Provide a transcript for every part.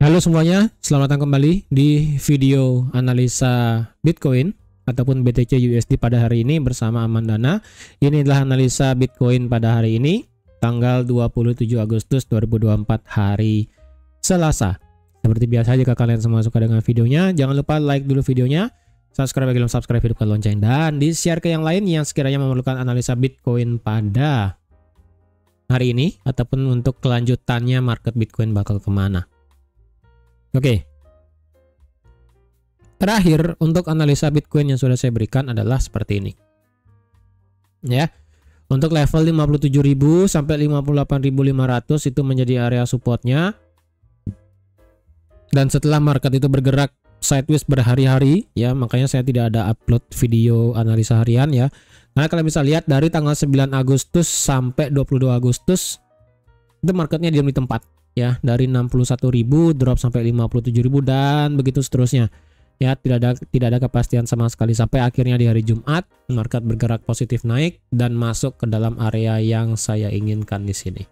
Halo semuanya, selamat datang kembali di video analisa Bitcoin ataupun BTC USD pada hari ini bersama Amandana. Ini adalah analisa Bitcoin pada hari ini, tanggal 27 Agustus 2024 hari Selasa. Seperti biasa, jika kalian semua suka dengan videonya, jangan lupa like dulu videonya, subscribe bagi belum subscribe, hidupkan lonceng, dan di-share ke yang lain yang sekiranya memerlukan analisa Bitcoin pada hari ini ataupun untuk kelanjutannya market Bitcoin bakal kemana. Oke. Terakhir untuk analisa Bitcoin yang sudah saya berikan adalah seperti ini. Ya. Untuk level 57.000 sampai 58.500 itu menjadi area supportnya. Dan setelah market itu bergerak sideways berhari-hari, ya, makanya saya tidak ada upload video analisa harian ya. Nah, kalian bisa lihat dari tanggal 9 Agustus sampai 22 Agustus itu marketnya diam di tempat. Ya, dari 61.000 drop sampai 57.000 dan begitu seterusnya. Ya, tidak ada kepastian sama sekali sampai akhirnya di hari Jumat market bergerak positif naik dan masuk ke dalam area yang saya inginkan di sini.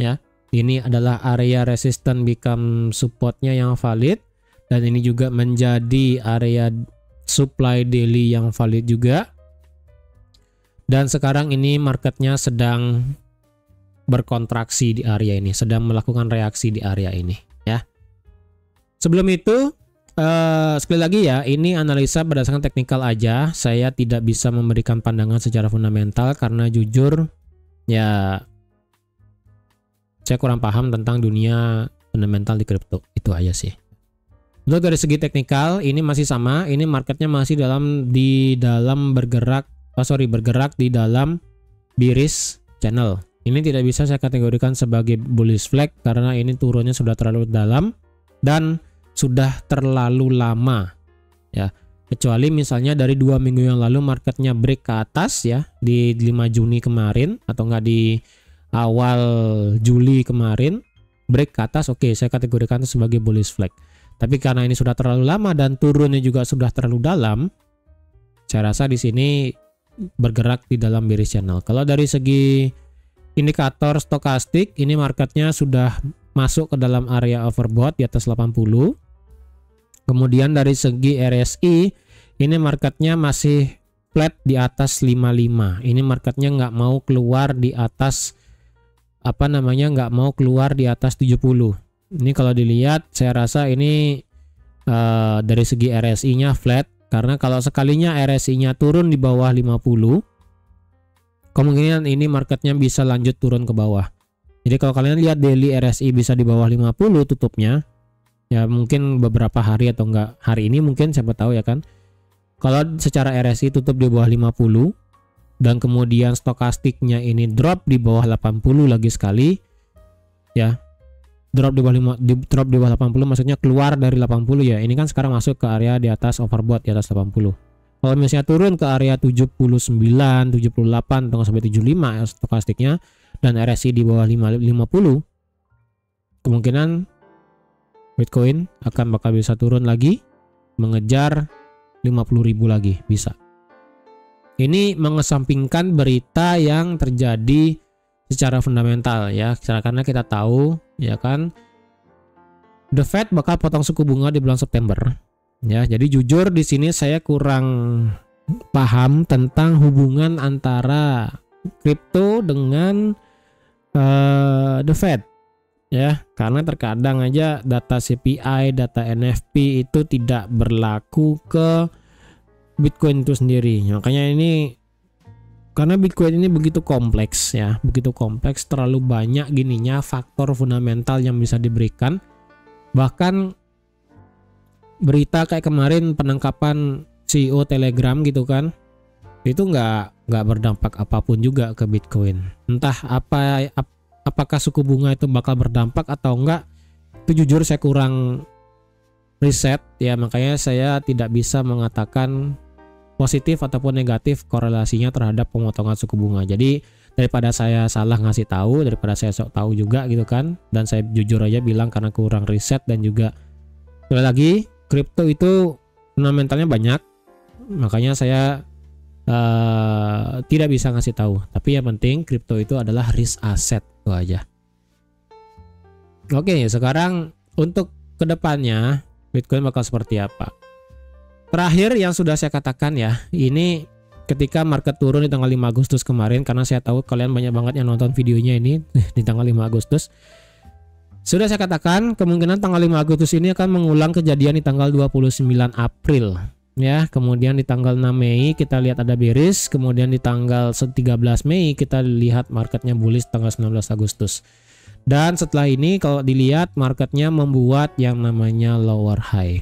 Ya, ini adalah area resistance become supportnya yang valid dan ini juga menjadi area supply daily yang valid juga. Dan sekarang ini marketnya sedang berkontraksi di area ini, sedang melakukan reaksi di area ini ya. Sebelum itu sekali lagi ya, ini analisa berdasarkan teknikal aja, saya tidak bisa memberikan pandangan secara fundamental karena jujur ya saya kurang paham tentang dunia fundamental di kripto, itu aja sih. Untuk dari segi teknikal ini masih sama, ini marketnya masih bergerak di dalam bearish channel. Ini tidak bisa saya kategorikan sebagai bullish flag karena ini turunnya sudah terlalu dalam dan sudah terlalu lama ya. Kecuali misalnya dari 2 minggu yang lalu marketnya break ke atas ya, di 5 Juni kemarin atau enggak di awal Juli kemarin break ke atas, oke, saya kategorikan itu sebagai bullish flag. Tapi karena ini sudah terlalu lama dan turunnya juga sudah terlalu dalam, saya rasa di sini bergerak di dalam bearish channel. Kalau dari segi indikator stokastik, ini marketnya sudah masuk ke dalam area overbought di atas 80. Kemudian dari segi RSI, ini marketnya masih flat di atas 55. Ini marketnya nggak mau keluar di atas nggak mau keluar di atas 70. Ini kalau dilihat, saya rasa ini dari segi RSI-nya flat karena kalau sekalinya RSI-nya turun di bawah 50, kemungkinan ini marketnya bisa lanjut turun ke bawah. Jadi kalau kalian lihat daily RSI bisa di bawah 50 tutupnya, ya mungkin beberapa hari atau enggak hari ini mungkin, siapa tahu ya kan. Kalau secara RSI tutup di bawah 50 dan kemudian stokastiknya ini drop di bawah 80 lagi sekali, ya. Drop di bawah 80 maksudnya keluar dari 80 ya. Ini kan sekarang masuk ke area di atas overbought di atas 80. Kalau misalnya turun ke area 79, 78 atau sampai 75 stokastiknya dan RSI di bawah 50, kemungkinan Bitcoin bakal bisa turun lagi mengejar 50.000 lagi, bisa. Ini mengesampingkan berita yang terjadi secara fundamental ya, karena kita tahu ya kan The Fed bakal potong suku bunga di bulan September. Ya, jadi jujur di sini saya kurang paham tentang hubungan antara kripto dengan The Fed. Ya, karena terkadang aja data CPI, data NFP itu tidak berlaku ke Bitcoin itu sendiri. Makanya ini karena Bitcoin ini begitu kompleks ya, terlalu banyak gininya faktor fundamental yang bisa diberikan. Bahkan berita kayak kemarin penangkapan CEO Telegram gitu kan, itu nggak berdampak apapun juga ke Bitcoin. Entah apakah suku bunga itu bakal berdampak atau enggak, itu jujur saya kurang riset ya, makanya saya tidak bisa mengatakan positif ataupun negatif korelasinya terhadap pemotongan suku bunga. Jadi daripada saya salah ngasih tahu, daripada saya sok tahu juga gitu kan, dan saya jujur aja bilang karena kurang riset. Dan juga sekali lagi kripto itu fundamentalnya banyak, makanya saya tidak bisa ngasih tahu. Tapi yang penting kripto itu adalah risk asset, itu aja. Oke, sekarang untuk kedepannya Bitcoin bakal seperti apa. Terakhir yang sudah saya katakan ya, ini ketika market turun di tanggal 5 Agustus kemarin, karena saya tahu kalian banyak banget yang nonton videonya ini di tanggal 5 Agustus. Sudah saya katakan kemungkinan tanggal 5 Agustus ini akan mengulang kejadian di tanggal 29 April. Ya, kemudian di tanggal 6 Mei kita lihat ada bearish, kemudian di tanggal 13 Mei kita lihat marketnya bullish tanggal 19 Agustus. Dan setelah ini kalau dilihat marketnya membuat yang namanya lower high.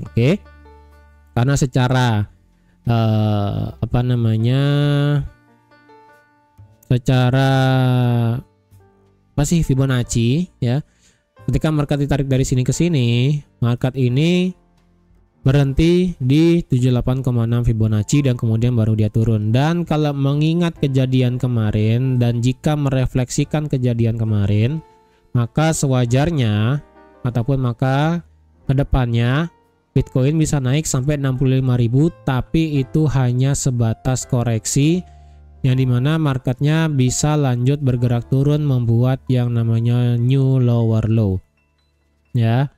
Oke. Karena secara secara Fibonacci ya. Ketika market ditarik dari sini ke sini, market ini berhenti di 78,6 Fibonacci dan kemudian baru dia turun. Dan kalau mengingat kejadian kemarin dan jika merefleksikan kejadian kemarin, maka sewajarnya ataupun maka kedepannya Bitcoin bisa naik sampai 65.000, tapi itu hanya sebatas koreksi yang dimana marketnya bisa lanjut bergerak turun membuat yang namanya new lower low. Ya,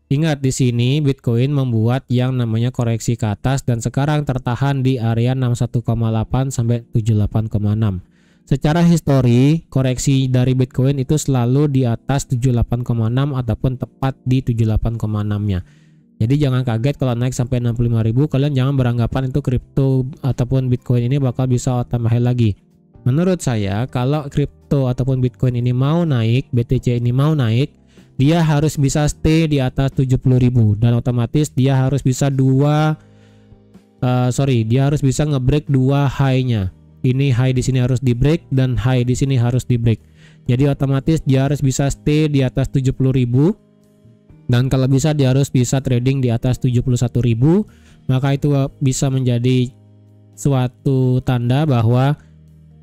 ingat di sini Bitcoin membuat yang namanya koreksi ke atas dan sekarang tertahan di area 61,8 sampai 78,6. Secara histori koreksi dari Bitcoin itu selalu di atas 78,6 ataupun tepat di 78,6-nya. Jadi jangan kaget kalau naik sampai 65.000, kalian jangan beranggapan itu kripto ataupun Bitcoin ini bakal bisa all time high lagi. Menurut saya kalau kripto ataupun Bitcoin ini mau naik, BTC ini mau naik, dia harus bisa stay di atas 70.000 dan otomatis dia harus bisa harus bisa ngebreak dua high-nya. Ini high di sini harus di break dan high di sini harus di break. Jadi otomatis dia harus bisa stay di atas 70.000. Dan kalau bisa dia harus bisa trading di atas 71.000, maka itu bisa menjadi suatu tanda bahwa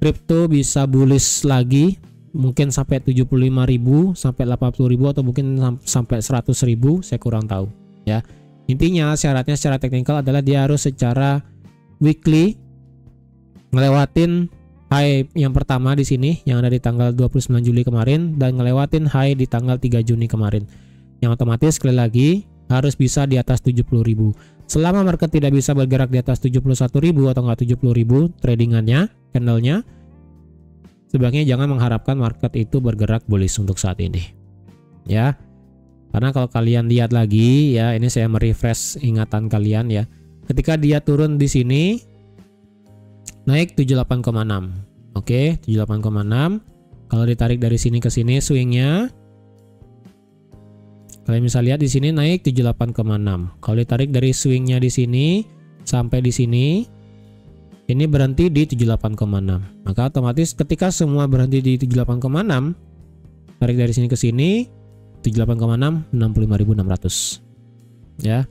kripto bisa bullish lagi, mungkin sampai 75.000 sampai 80.000 atau mungkin sampai 100.000, saya kurang tahu ya. Intinya syaratnya secara teknikal adalah dia harus secara weekly ngelewatin high yang pertama di sini yang ada di tanggal 29 Juli kemarin dan ngelewatin high di tanggal 3 Juni kemarin. Yang otomatis sekali lagi harus bisa di atas 70.000. Selama market tidak bisa bergerak di atas 71.000 atau enggak 70.000 tradingannya, candlenya, sebaiknya jangan mengharapkan market itu bergerak bullish untuk saat ini. Ya. Karena kalau kalian lihat lagi ya, ini saya merefresh ingatan kalian ya. Ketika dia turun di sini naik 78,6. Oke, 78,6. Kalau ditarik dari sini ke sini swingnya, kalian bisa lihat di sini naik 78,6. Kalau ditarik dari swingnya di sini sampai di sini, ini berhenti di 78,6. Maka otomatis ketika semua berhenti di 78,6, tarik dari sini ke sini 78,6, 65.600. Ya.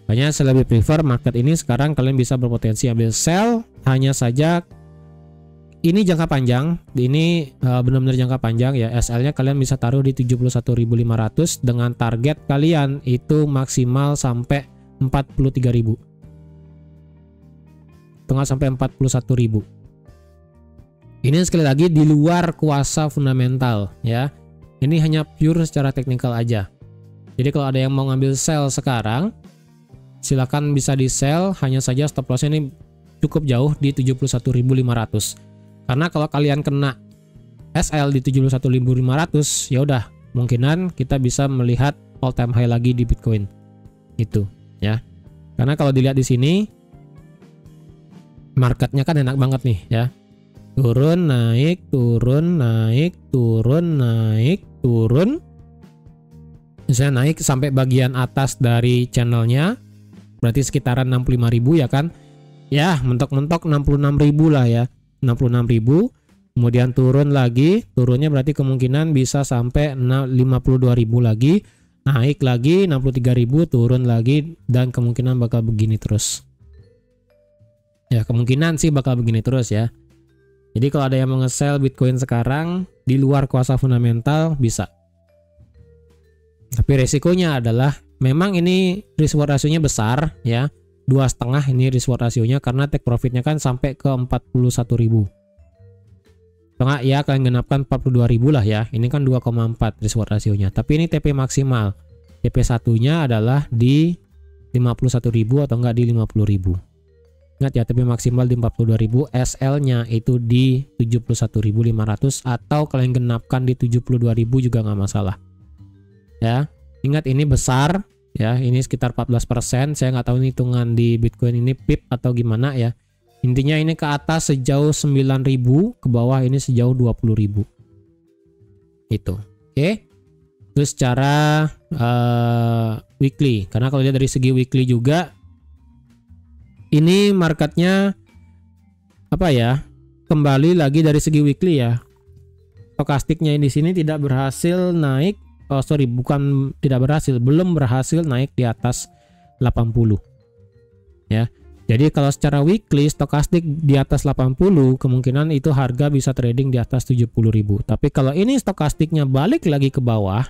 Makanya saya lebih prefer market ini sekarang kalian bisa berpotensi ambil sell, hanya saja ini jangka panjang, ini benar-benar jangka panjang ya. SL-nya kalian bisa taruh di 71.500 dengan target kalian itu maksimal sampai 43.000. Tengah sampai 41.000. Ini sekali lagi di luar kuasa fundamental ya. Ini hanya pure secara teknikal aja. Jadi kalau ada yang mau ngambil sell sekarang, silakan bisa di sell, hanya saja stop loss-nya ini cukup jauh di 71.500. Karena kalau kalian kena SL di 71.500, ya udah, kemungkinan kita bisa melihat all time high lagi di Bitcoin. Itu, ya. Karena kalau dilihat di sini marketnya kan enak banget nih, ya. Turun, naik, turun, naik, turun, naik, turun. Misalnya naik sampai bagian atas dari channelnya, berarti sekitaran 65.000 ya kan? Ya, mentok-mentok 66.000 lah ya. 66.000, kemudian turun lagi, turunnya berarti kemungkinan bisa sampai 52.000 lagi, naik lagi 63.000, turun lagi, dan kemungkinan bakal begini terus. Ya, kemungkinan sih bakal begini terus ya. Jadi kalau ada yang mau nge-sell Bitcoin sekarang di luar kuasa fundamental bisa. Tapi resikonya adalah memang ini risk reward rasionya besar ya. 2,5 ini risk reward rasionya karena take profitnya kan sampai ke 41.000. Tengah ya kalian genapkan 42.000 lah ya. Ini kan 2,4 risk reward rasionya. Tapi ini TP maksimal. TP1-nya adalah di 51.000 atau enggak di 50.000. Ingat ya, TP maksimal di 42.000, SL-nya itu di 71.500 atau kalian genapkan di 72.000 juga nggak masalah. Ya, ingat ini besar ya, ini sekitar 14%. Saya nggak tahu hitungan di Bitcoin ini pip atau gimana ya. Intinya ini ke atas sejauh 9.000, ke bawah ini sejauh 20.000. Itu. Oke. Terus secara weekly, karena kalau lihat dari segi weekly juga ini marketnya apa ya, kembali lagi dari segi weekly ya, stokastiknya di sini tidak berhasil naik, bukan tidak berhasil, belum berhasil naik di atas 80 ya. Jadi kalau secara weekly stokastik di atas 80, kemungkinan itu harga bisa trading di atas 70.000. Tapi kalau ini stokastiknya balik lagi ke bawah,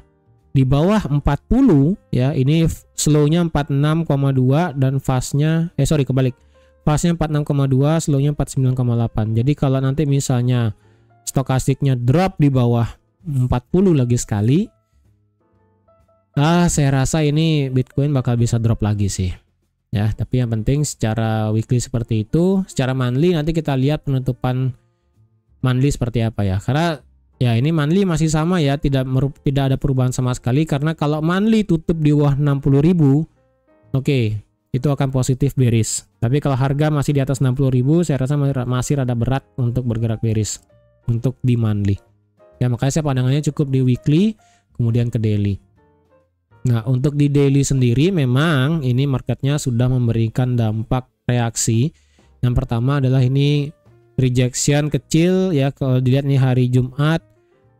di bawah 40 ya, ini slow-nya 46,2 dan fast-nya kebalik. Fast-nya 46,2, slow-nya 49,8. Jadi kalau nanti misalnya stokastiknya drop di bawah 40 lagi sekali, saya rasa ini Bitcoin bakal bisa drop lagi sih. Ya, tapi yang penting secara weekly seperti itu, secara monthly nanti kita lihat penutupan monthly seperti apa ya. Karena ya ini monthly masih sama ya, tidak ada perubahan sama sekali, karena kalau monthly tutup di bawah 60.000, oke, itu akan positif bearish. Tapi kalau harga masih di atas 60.000, saya rasa masih rada berat untuk bergerak bearish untuk di monthly. Ya, makanya saya pandangannya cukup di weekly, kemudian ke daily. Nah, untuk di daily sendiri memang ini marketnya sudah memberikan dampak reaksi. Yang pertama adalah ini rejection kecil ya, kalau dilihat nih hari Jumat,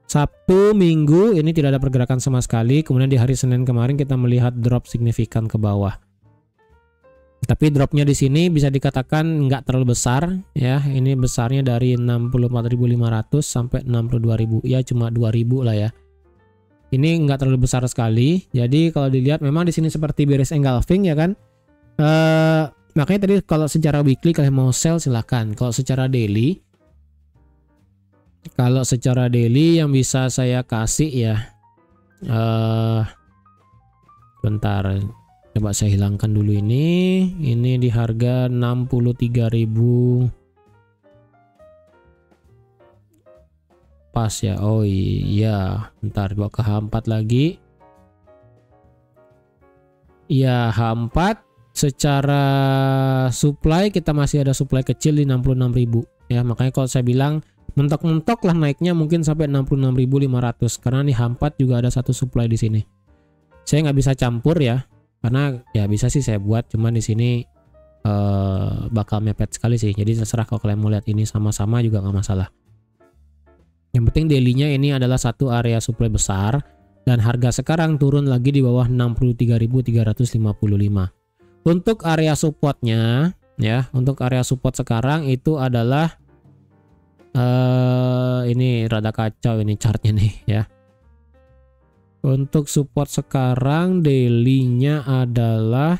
Sabtu, Minggu ini tidak ada pergerakan sama sekali. Kemudian di hari Senin kemarin kita melihat drop signifikan ke bawah. Tapi dropnya di sini bisa dikatakan nggak terlalu besar ya. Ini besarnya dari 64.500 sampai 62.000 ya, cuma 2.000 lah ya. Ini nggak terlalu besar sekali. Jadi kalau dilihat memang di sini seperti bearish engulfing ya kan. Makanya tadi kalau secara weekly kalian mau sell silahkan. Kalau secara daily yang bisa saya kasih ya, bentar, coba saya hilangkan dulu ini di harga 63.000 pas ya. Oh iya, bentar, bawa ke H4 lagi ya. H4 secara supply kita masih ada supply kecil di 66.000 ya, makanya kalau saya bilang mentok-mentok lah naiknya mungkin sampai 66.500, karena nih H4 juga ada satu supply di sini. Saya nggak bisa campur ya, karena ya bisa sih saya buat, cuman di sini bakal mepet sekali sih. Jadi terserah, kalau kalian mau lihat ini sama-sama juga nggak masalah. Yang penting daily-nya ini adalah satu area supply besar dan harga sekarang turun lagi di bawah 63.355. Untuk area supportnya ya, untuk area support sekarang itu adalah ini rada kacau ini chartnya nih ya. Untuk support sekarang daily-nya adalah,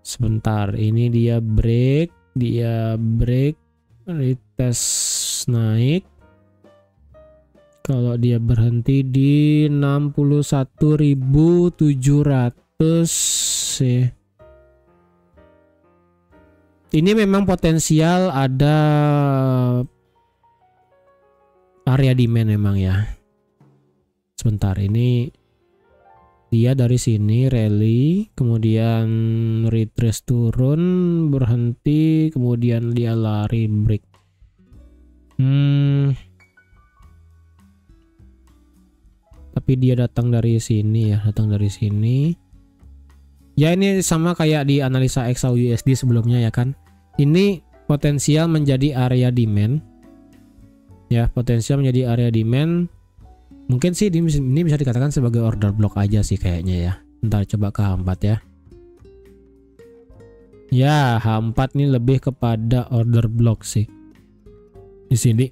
sebentar, ini dia break, retest naik. Kalau dia berhenti di 61.700 sih. Ini memang potensial ada area demand memang ya. Sebentar, ini dia dari sini rally, kemudian retrace turun, berhenti, kemudian dia lari break. Tapi dia datang dari sini ya, ya. Ini sama kayak di analisa XAUUSD sebelumnya ya kan. Ini potensial menjadi area demand ya, mungkin sih ini bisa dikatakan sebagai order block aja sih kayaknya ya. Ntar coba ke H4 ya. Ya, H4 ini lebih kepada order block sih di sini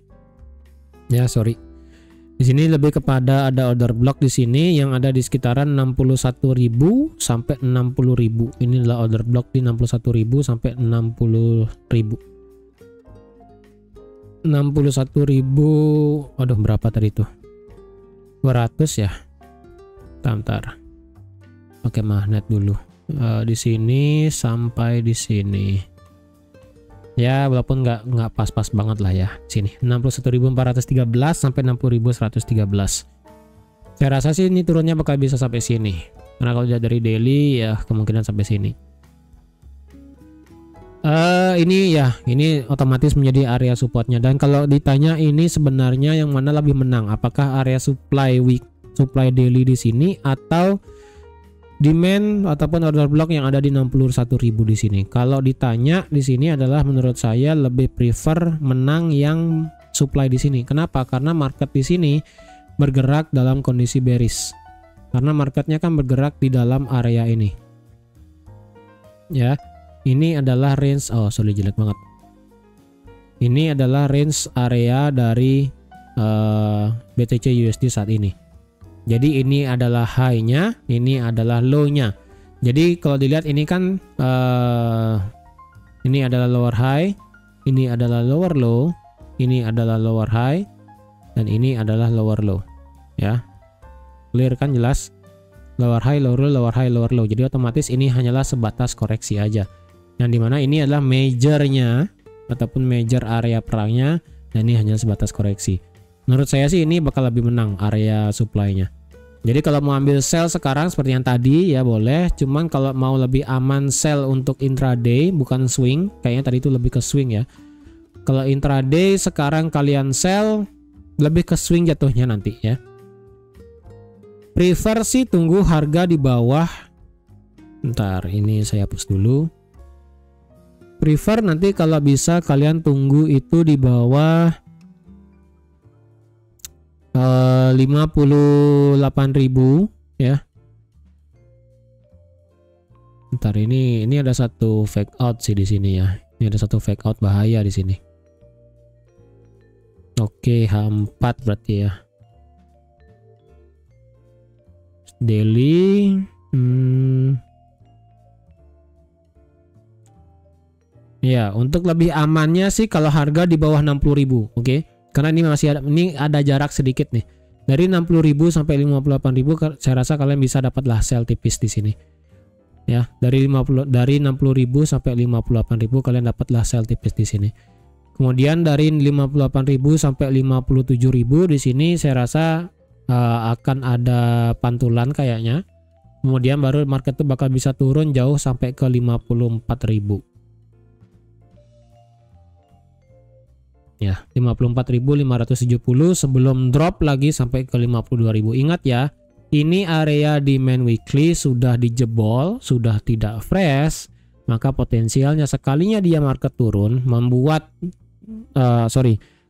ya, sorry. Di sini lebih kepada ada order block di sini yang ada di sekitaran 61.000 sampai 60.000. Ini adalah order block di 61.000 sampai 60.000. 61.000, waduh berapa tadi tuh? 200 ya. Bentar. pakai magnet dulu. Di sini sampai di sini. Ya, walaupun nggak pas-pas banget lah ya. Sini 61.413 sampai 60.113. Saya rasa sih ini turunnya bakal bisa sampai sini. Karena kalau dari daily ya kemungkinan sampai sini. Ini otomatis menjadi area supportnya. Dan kalau ditanya ini sebenarnya yang mana lebih menang, apakah area supply daily di sini atau demand ataupun order block yang ada di 61.000 di sini? Kalau ditanya di sini adalah menurut saya lebih prefer menang yang supply di sini. Kenapa? Karena market di sini bergerak dalam kondisi bearish. Karena marketnya kan bergerak di dalam area ini. Ya, ini adalah range. Oh, sorry, jelek banget. Ini adalah range area dari BTC USD saat ini. Jadi ini adalah high-nya, ini adalah low-nya. Jadi kalau dilihat ini kan ini adalah lower high, ini adalah lower low, ini adalah lower high, dan ini adalah lower low. Ya, clear kan, jelas? Lower high, lower low, lower high, lower low. Jadi otomatis ini hanyalah sebatas koreksi aja. Yang dimana ini adalah majornya ataupun major area perangnya, dan ini hanya sebatas koreksi. Menurut saya sih ini bakal lebih menang area supply-nya. Jadi kalau mau ambil sell sekarang seperti yang tadi ya boleh. Cuman kalau mau lebih aman sell untuk intraday bukan swing. Kayaknya tadi itu lebih ke swing ya. Kalau intraday sekarang kalian sell, lebih ke swing jatuhnya nanti ya. Prefer sih tunggu harga di bawah. Ntar ini saya hapus dulu. Prefer nanti kalau bisa kalian tunggu itu di bawah 58.000 ya. Ntar ini ada satu fake out sih di sini ya. Ini ada satu fake out bahaya di sini. Oke, H4 berarti ya. Daily ya, untuk lebih amannya sih kalau harga di bawah 60.000, oke? Karena ini masih ada jarak sedikit nih. Dari 60.000 sampai 58.000 saya rasa kalian bisa dapatlah sell tipis di sini. Ya, dari 60.000 sampai 58.000 kalian dapatlah sell tipis di sini. Kemudian dari 58.000 sampai 57.000 di sini saya rasa akan ada pantulan kayaknya. Kemudian baru market itu bakal bisa turun jauh sampai ke 54.000. Ya, 54.570 sebelum drop lagi sampai ke 52.000. Ingat ya, ini area demand weekly sudah dijebol, sudah tidak fresh, maka potensialnya sekalinya dia market turun membuat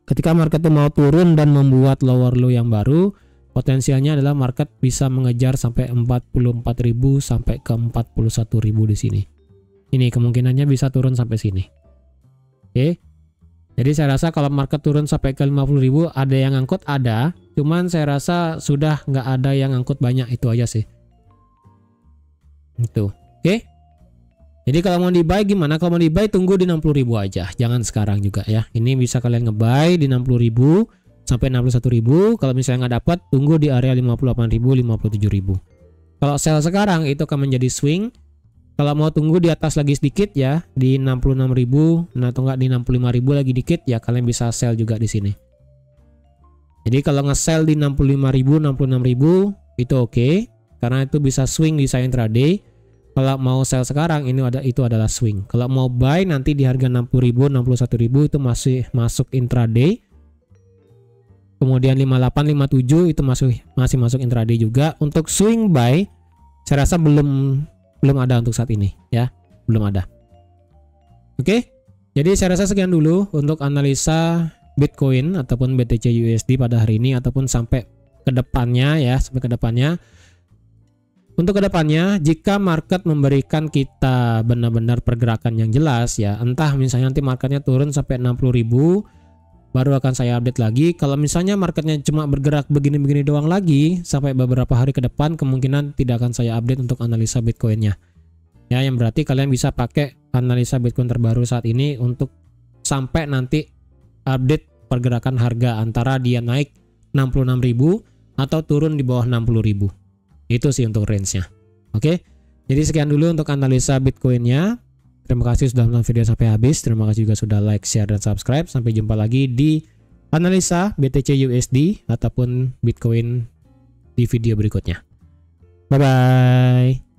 ketika market itu mau turun dan membuat lower low yang baru, potensialnya adalah market bisa mengejar sampai 44.000 sampai ke 41.000 di sini. Ini kemungkinannya bisa turun sampai sini. Oke. Jadi saya rasa kalau market turun sampai ke 50.000 ada yang ngangkut, ada. Cuman saya rasa sudah nggak ada yang ngangkut banyak, itu aja sih. Itu. Oke. Jadi kalau mau di buy gimana? Kalau mau di buy tunggu di 60.000 aja. Jangan sekarang juga ya. Ini bisa kalian nge-buy di 60.000 sampai 61.000. Kalau misalnya nggak dapat, tunggu di area 58.000, 57.000. Kalau sell sekarang itu akan menjadi swing. Kalau mau tunggu di atas lagi sedikit ya, di 66.000 atau enggak di 65.000 lagi dikit ya, kalian bisa sell juga di sini. Jadi kalau nge-sell di 65.000, 66.000 itu oke, karena itu bisa swing di saya intraday. Kalau mau sell sekarang itu adalah swing. Kalau mau buy nanti di harga 60.000, 61.000 itu masih masuk intraday. Kemudian 58, 57 itu masih masuk intraday juga. Untuk swing buy saya rasa belum ada untuk saat ini ya, belum ada. Oke, jadi saya rasa sekian dulu untuk analisa Bitcoin ataupun BTC USD pada hari ini ataupun sampai ke depannya ya, sampai ke depannya. Untuk ke depannya, jika market memberikan kita benar-benar pergerakan yang jelas ya, entah misalnya nanti marketnya turun sampai 60.000, baru akan saya update lagi. Kalau misalnya marketnya cuma bergerak begini-begini doang lagi sampai beberapa hari ke depan, kemungkinan tidak akan saya update untuk analisa Bitcoinnya. Ya, yang berarti kalian bisa pakai analisa Bitcoin terbaru saat ini untuk sampai nanti update pergerakan harga antara dia naik 66.000 atau turun di bawah 60.000. Itu sih untuk range-nya. Oke. Jadi sekian dulu untuk analisa Bitcoin-nya. Terima kasih sudah nonton video sampai habis. Terima kasih juga sudah like, share, dan subscribe. Sampai jumpa lagi di analisa BTC USD ataupun Bitcoin di video berikutnya. Bye-bye.